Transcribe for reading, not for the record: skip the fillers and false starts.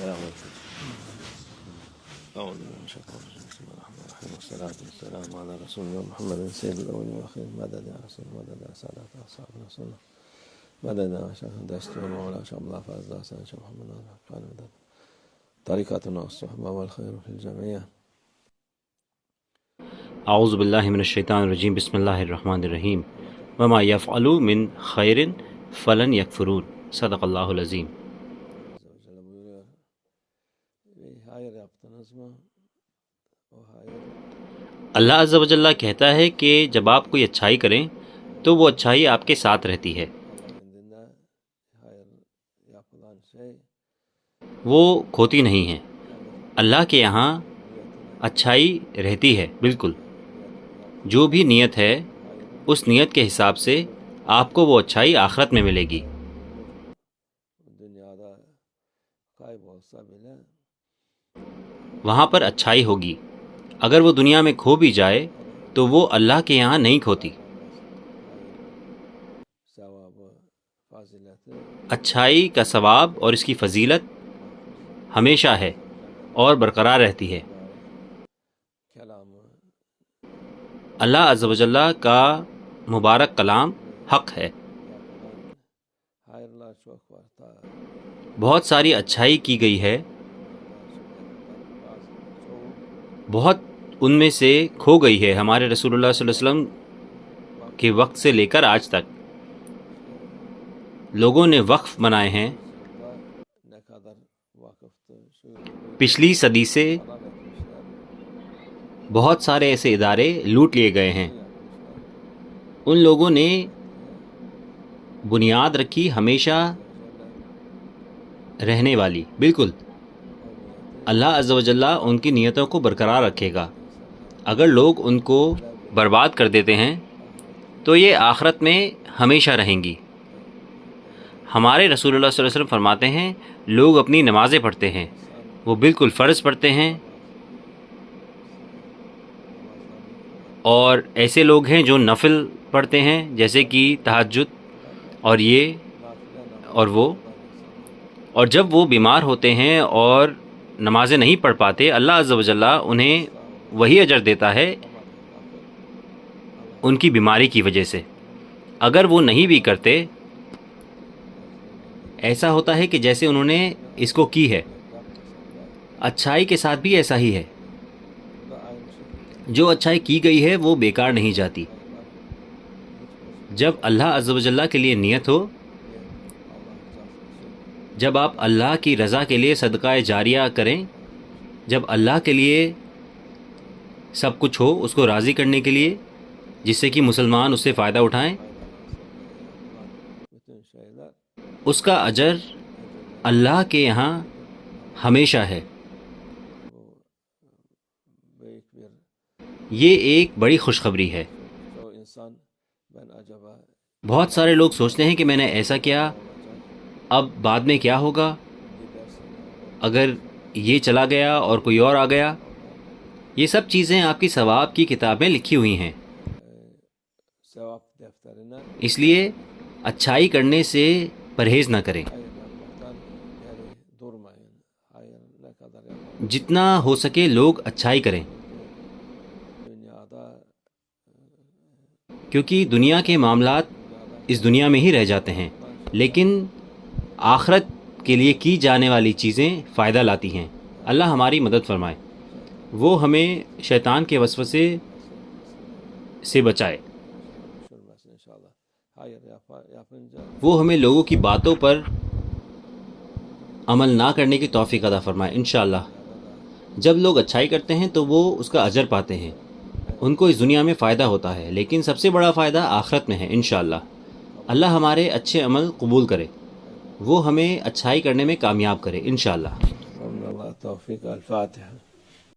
السلام عليكم. أعوذ بالله من الشيطان الرجيم. بسم الله الرحمن الرحيم والصلاة والسلام على رسولنا محمد سيد الأولين والآخرين. مدد يا رسول مدد يا سادة أصحاب رسول مدد يا شيخ دستور مولا شاء الله فاز حسن شيخ محمد قال مدد طريقتنا الصحبة والخير في الجميع. اعوذ باللہ من الشیطان الرجیم بسم اللہ الرحمن الرحیم وما یفعلوا من خیر فلن یکفرون صدق اللہ العظیم. اللہ عز و جل کہتا ہے کہ جب آپ کوئی اچھائی کریں تو وہ اچھائی آپ کے ساتھ رہتی ہے، وہ کھوتی نہیں ہے. اللہ کے یہاں اچھائی رہتی ہے بالکل. جو بھی نیت ہے اس نیت کے حساب سے آپ کو وہ اچھائی آخرت میں ملے گی. وہاں پر اچھائی ہوگی. اگر وہ دنیا میں کھو بھی جائے تو وہ اللہ کے یہاں نہیں کھوتی. اچھائی کا ثواب اور اس کی فضیلت ہمیشہ ہے اور برقرار رہتی ہے. اللہ عز و جل کا مبارک کلام حق ہے. بہت ساری اچھائی کی گئی ہے، بہت ان میں سے کھو گئی ہے. ہمارے رسول اللہ صلی اللہ علیہ وسلم کے وقت سے لے کر آج تک لوگوں نے وقف بنائے ہیں. پچھلی صدی سے بہت سارے ایسے ادارے لوٹ لیے گئے ہیں. ان لوگوں نے بنیاد رکھی ہمیشہ رہنے والی. بالکل اللہ عز و جل ان کی نیتوں کو برقرار رکھے گا. اگر لوگ ان کو برباد کر دیتے ہیں تو یہ آخرت میں ہمیشہ رہیں گی. ہمارے رسول اللہ صلی اللہ علیہ وسلم فرماتے ہیں لوگ اپنی نمازیں پڑھتے ہیں، وہ بالکل فرض پڑھتے ہیں، اور ایسے لوگ ہیں جو نفل پڑھتے ہیں جیسے کہ تہجد اور یہ اور وہ. اور جب وہ بیمار ہوتے ہیں اور نمازیں نہیں پڑھ پاتے، اللہ عز و جل انہیں وہی اجر دیتا ہے ان کی بیماری کی وجہ سے. اگر وہ نہیں بھی کرتے، ایسا ہوتا ہے کہ جیسے انہوں نے اس کو کی ہے. اچھائی کے ساتھ بھی ایسا ہی ہے. جو اچھائی کی گئی ہے وہ بیکار نہیں جاتی. جب اللہ عز و جل کے لیے نیت ہو، جب آپ اللہ کی رضا کے لیے صدقہ جاریہ کریں، جب اللہ کے لیے سب کچھ ہو اس کو راضی کرنے کے لیے، جس سے کہ مسلمان اس سے فائدہ اٹھائیں، اس کا اجر اللہ کے یہاں ہمیشہ ہے. یہ ایک بڑی خوشخبری ہے. بہت سارے لوگ سوچتے ہیں کہ میں نے ایسا کیا، اب بعد میں کیا ہوگا اگر یہ چلا گیا اور کوئی اور آ گیا. یہ سب چیزیں آپ کی ثواب کی کتاب میں لکھی ہوئی ہیں. اس لیے اچھائی کرنے سے پرہیز نہ کریں. جتنا ہو سکے لوگ اچھائی کریں، کیونکہ دنیا کے معاملات اس دنیا میں ہی رہ جاتے ہیں، لیکن آخرت کے لیے کی جانے والی چیزیں فائدہ لاتی ہیں. اللہ ہماری مدد فرمائے، وہ ہمیں شیطان کے وسوسے سے بچائے، وہ ہمیں لوگوں کی باتوں پر عمل نہ کرنے کی توفیق عطا فرمائے. انشاءاللہ جب لوگ اچھائی کرتے ہیں تو وہ اس کا اجر پاتے ہیں، ان کو اس دنیا میں فائدہ ہوتا ہے، لیکن سب سے بڑا فائدہ آخرت میں ہے انشاءاللہ. اللہ ہمارے اچھے عمل قبول کرے، وہ ہمیں اچھائی کرنے میں کامیاب کرے انشاءاللہ. اللہ توفیق. الفاتحہ.